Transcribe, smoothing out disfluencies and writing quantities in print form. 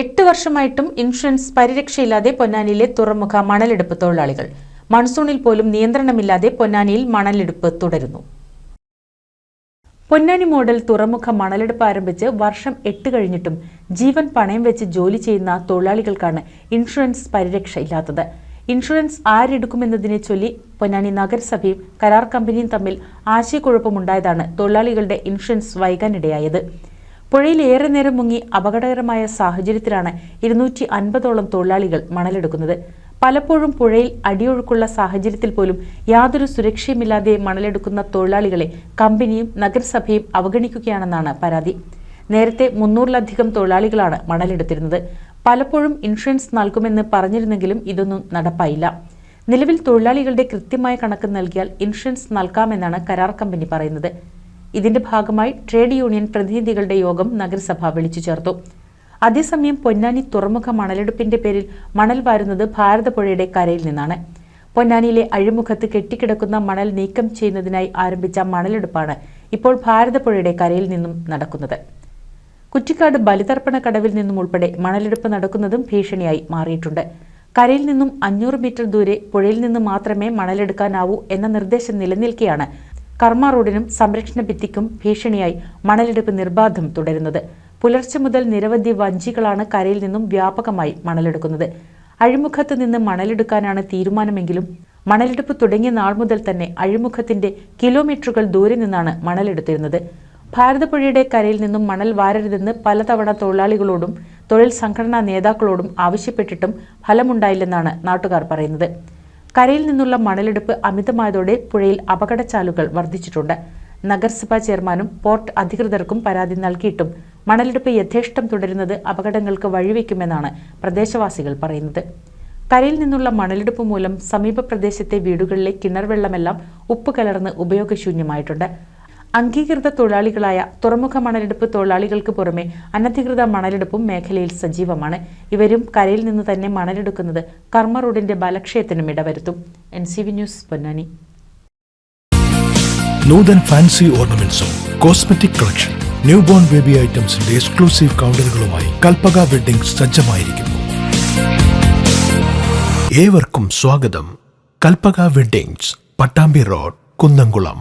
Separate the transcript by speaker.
Speaker 1: 8 വർഷമായിട്ടും ഇൻഷുറൻസ് പരിരക്ഷയില്ലാതെ പൊന്നാനിയിലെ തുറമുഖ മണലെടുപ്പ് തൊഴിലാളികൾ. മൺസൂണിൽ പോലും നിയന്ത്രണമില്ലാതെ പൊന്നാനിയിൽ മണലെടുപ്പ് തുടരുന്നു. പൊന്നാനി മോഡൽ തുറമുഖ മണലെടുപ്പ് ആരംഭിച്ച് വർഷം 8 കഴിഞ്ഞിട്ടും ജീവൻ പണയം വെച്ച് ജോലി ചെയ്യുന്ന തൊഴിലാളികൾക്കാണ് ഇൻഷുറൻസ് പരിരക്ഷ ഇല്ലാത്തത്. ഇൻഷുറൻസ് ആരെടുക്കുമെന്നതിനെ ചൊല്ലി പൊന്നാനി നഗരസഭയും കരാർ കമ്പനിയും തമ്മിൽ ആശയക്കുഴപ്പമുണ്ടായതാണ് തൊഴിലാളികളുടെ ഇൻഷുറൻസ് വൈകാനിടയായത്. പുഴയിൽ ഏറെ നേരം മുങ്ങി അപകടകരമായ സാഹചര്യത്തിലാണ് 250ഓളം തൊഴിലാളികൾ മണലെടുക്കുന്നത്. പലപ്പോഴും പുഴയിൽ അടിയൊഴുക്കുള്ള സാഹചര്യത്തിൽ പോലും യാതൊരു സുരക്ഷയുമില്ലാതെ മണലെടുക്കുന്ന തൊഴിലാളികളെ കമ്പനിയും നഗരസഭയും അവഗണിക്കുകയാണെന്നാണ് പരാതി. നേരത്തെ 300-ലധികം തൊഴിലാളികളാണ് മണലെടുത്തിരുന്നത്. പലപ്പോഴും ഇൻഷുറൻസ് നൽകുമെന്ന് പറഞ്ഞിരുന്നെങ്കിലും ഇതൊന്നും നടപ്പായില്ല. നിലവിൽ തൊഴിലാളികളുടെ കൃത്യമായ കണക്ക് നൽകിയാൽ ഇൻഷുറൻസ് നൽകാമെന്നാണ് കരാർ കമ്പനി പറയുന്നത്. ഇതിന്റെ ഭാഗമായി ട്രേഡ് യൂണിയൻ പ്രതിനിധികളുടെ യോഗം നഗരസഭ വിളിച്ചു ചേർത്തു. അതേസമയം പൊന്നാനി തുറമുഖ മണലെടുപ്പിന്റെ പേരിൽ മണൽ വാരുന്നത് ഭാരതപ്പുഴയുടെ കരയിൽ നിന്നാണ്. പൊന്നാനിയിലെ അഴിമുഖത്ത് കെട്ടിക്കിടക്കുന്ന മണൽ നീക്കം ചെയ്യുന്നതിനായി ആരംഭിച്ച മണലെടുപ്പാണ് ഇപ്പോൾ ഭാരതപ്പുഴയുടെ കരയിൽ നിന്നും നടക്കുന്നത്. കുറ്റിക്കാട് ബലിതർപ്പണ കടവിൽ നിന്നും ഉൾപ്പെടെ മണലെടുപ്പ് നടക്കുന്നതും ഭീഷണിയായി മാറിയിട്ടുണ്ട്. കരയിൽ നിന്നും 500 മീറ്റർ ദൂരെ പുഴയിൽ നിന്ന് മാത്രമേ മണലെടുക്കാനാവൂ എന്ന നിർദ്ദേശം നിലനിൽക്കെയാണ് കർമ്മ റോഡിനും സംരക്ഷണ ഭിത്തിക്കും ഭീഷണിയായി മണലെടുപ്പ് നിർബാധം തുടരുന്നത്. പുലർച്ചെ മുതൽ നിരവധി വഞ്ചികളാണ് കരയിൽ നിന്നും വ്യാപകമായി മണലെടുക്കുന്നത്. അഴിമുഖത്ത് നിന്ന് മണലെടുക്കാനാണ് തീരുമാനമെങ്കിലും മണലെടുപ്പ് തുടങ്ങിയ നാൾ മുതൽ തന്നെ അഴിമുഖത്തിന്റെ കിലോമീറ്ററുകൾ ദൂരെ നിന്നാണ് മണലെടുത്തിരുന്നത്. ഭാരതപ്പുഴയുടെ കരയിൽ നിന്നും മണൽ വാരരുതെന്ന് പലതവണ തൊഴിലാളികളോടും തൊഴിൽ സംഘടനാ നേതാക്കളോടും ആവശ്യപ്പെട്ടിട്ടും ഫലമുണ്ടായില്ലെന്നാണ് നാട്ടുകാർ പറയുന്നത്. കരയിൽ നിന്നുള്ള മണലെടുപ്പ് അമിതമായതോടെ പുഴയിൽ അപകടച്ചാലുകൾ വർദ്ധിച്ചിട്ടുണ്ട്. നഗരസഭാ ചെയർമാനും പോർട്ട് അധികൃതർക്കും പരാതി നൽകിയിട്ടും മണലെടുപ്പ് യഥേഷ്ടം തുടരുന്നത് അപകടങ്ങൾക്ക് വഴിവെക്കുമെന്നാണ് പ്രദേശവാസികൾ പറയുന്നത്. കരയിൽ നിന്നുള്ള മണലെടുപ്പ് മൂലം സമീപ പ്രദേശത്തെ വീടുകളിലെ കിണർ വെള്ളമെല്ലാം ഉപ്പ് കലർന്ന് ഉപയോഗശൂന്യമായിട്ടുണ്ട്. അംഗീകൃത തൊഴിലാളികളായ തുറമുഖ മണലെടുപ്പ് തൊഴിലാളികൾക്ക് പുറമെ അനധികൃത മണലെടുപ്പും മേഖലയിൽ സജീവമാണ്. ഇവരും കരയിൽ നിന്ന് തന്നെ മണലെടുക്കുന്നത് കർമ്മ റോഡിന്റെ ബലക്ഷയത്തിനും ഇടവരുത്തും. NCV news, Ponnani.
Speaker 2: Nuthan fancy ഓർണമെന്റ്സും cosmetic collection, new born baby ഐറ്റംസിന്റെ എക്സ്ക്ലൂസീവ് കൗണ്ടറുകളുമായി കൽപ്പക വെഡ്ഡിംഗ് സജ്ജമായിരിക്കുന്നു. ഏവർക്കും സ്വാഗതം. Kalpaka weddings, Pattambi road, Kunnamkulam.